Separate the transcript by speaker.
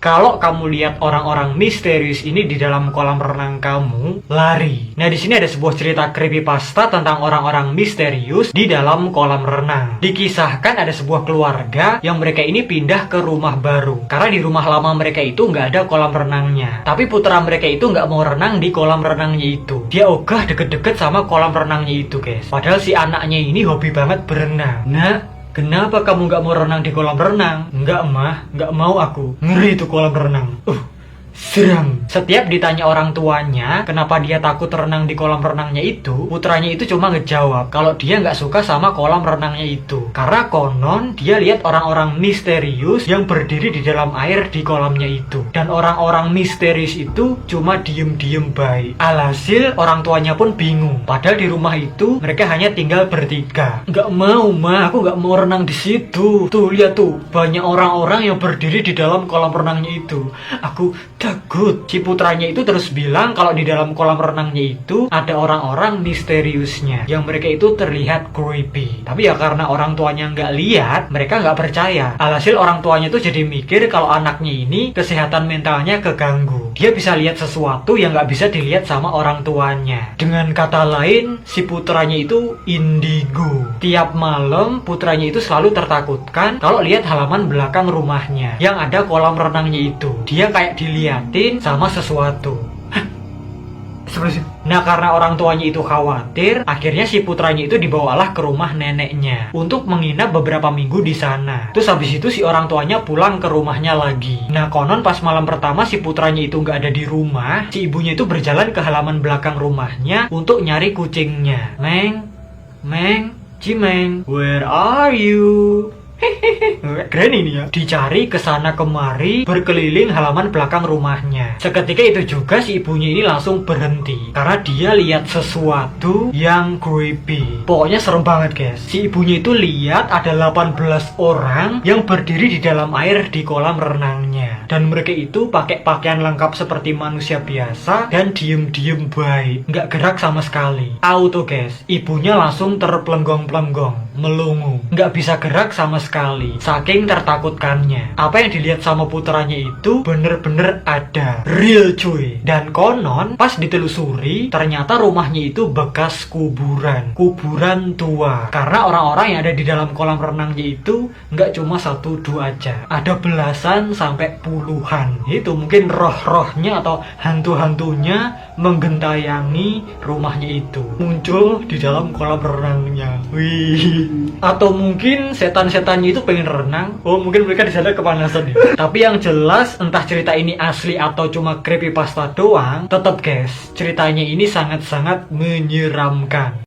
Speaker 1: Kalau kamu lihat orang-orang misterius ini di dalam kolam renang kamu, lari. Nah, di sini ada sebuah cerita creepypasta tentang orang-orang misterius di dalam kolam renang. Dikisahkan ada sebuah keluarga yang mereka ini pindah ke rumah baru. Karena di rumah lama mereka itu nggak ada kolam renangnya. Tapi putra mereka itu nggak mau renang di kolam renangnya itu. Dia ogah deket-deket sama kolam renangnya itu, guys. Padahal si anaknya ini hobi banget berenang. Nah, kenapa kamu nggak mau renang di kolam renang? Nggak, mah, nggak mau aku. Ngeri itu kolam renang. Seram. Setiap ditanya orang tuanya kenapa dia takut renang di kolam renangnya itu, putranya itu cuma ngejawab kalau dia nggak suka sama kolam renangnya itu. Karena konon dia lihat orang-orang misterius yang berdiri di dalam air di kolamnya itu. Dan orang-orang misterius itu cuma diem-diem baik. Alhasil orang tuanya pun bingung. Padahal di rumah itu mereka hanya tinggal bertiga. Nggak mau, mah, aku nggak mau renang di situ. Tuh, lihat tuh, banyak orang-orang yang berdiri di dalam kolam renangnya itu. Aku takut. Si putranya itu terus bilang kalau di dalam kolam renangnya itu ada orang-orang misteriusnya yang mereka itu terlihat creepy. Tapi ya karena orang tuanya nggak lihat, mereka nggak percaya. Alhasil orang tuanya itu jadi mikir kalau anaknya ini kesehatan mentalnya keganggu. Dia bisa lihat sesuatu yang nggak bisa dilihat sama orang tuanya. Dengan kata lain, si putranya itu indigo. Tiap malam putranya itu selalu tertakutkan kalau lihat halaman belakang rumahnya yang ada kolam renangnya itu. Dia kayak diliatin sama sesuatu. Nah, karena orang tuanya itu khawatir, akhirnya si putranya itu dibawalah ke rumah neneknya untuk menginap beberapa minggu di sana. Terus habis itu si orang tuanya pulang ke rumahnya lagi. Nah, konon pas malam pertama si putranya itu nggak ada di rumah, si ibunya itu berjalan ke halaman belakang rumahnya untuk nyari kucingnya. Meng, Cimeng, where are you? Keren ini ya. Dicari kesana kemari, berkeliling halaman belakang rumahnya. Seketika itu juga si ibunya ini langsung berhenti karena dia lihat sesuatu yang creepy. Pokoknya serem banget, guys. Si ibunya itu lihat ada 18 orang yang berdiri di dalam air di kolam renangnya. Dan mereka itu pakai pakaian lengkap seperti manusia biasa dan diem-diem baik, nggak gerak sama sekali. Auto, guys. Ibunya langsung terplenggong-plenggong, melungu, nggak bisa gerak sama sekali, saking tertakutkannya. Apa yang dilihat sama putranya itu bener-bener ada, real cuy. Dan konon pas ditelusuri ternyata rumahnya itu bekas kuburan tua. Karena orang-orang yang ada di dalam kolam renangnya itu nggak cuma 1-2 aja, ada belasan sampai puluhan. Itu mungkin roh-rohnya atau hantu-hantunya menggentayangi rumahnya itu, muncul di dalam kolam renangnya. Wih. Atau mungkin setan-setannya itu pengen renang. Oh, mungkin mereka di sana kepanasan ya. Tapi yang jelas, entah cerita ini asli atau cuma creepypasta doang, tetap, guys, ceritanya ini sangat-sangat menyeramkan.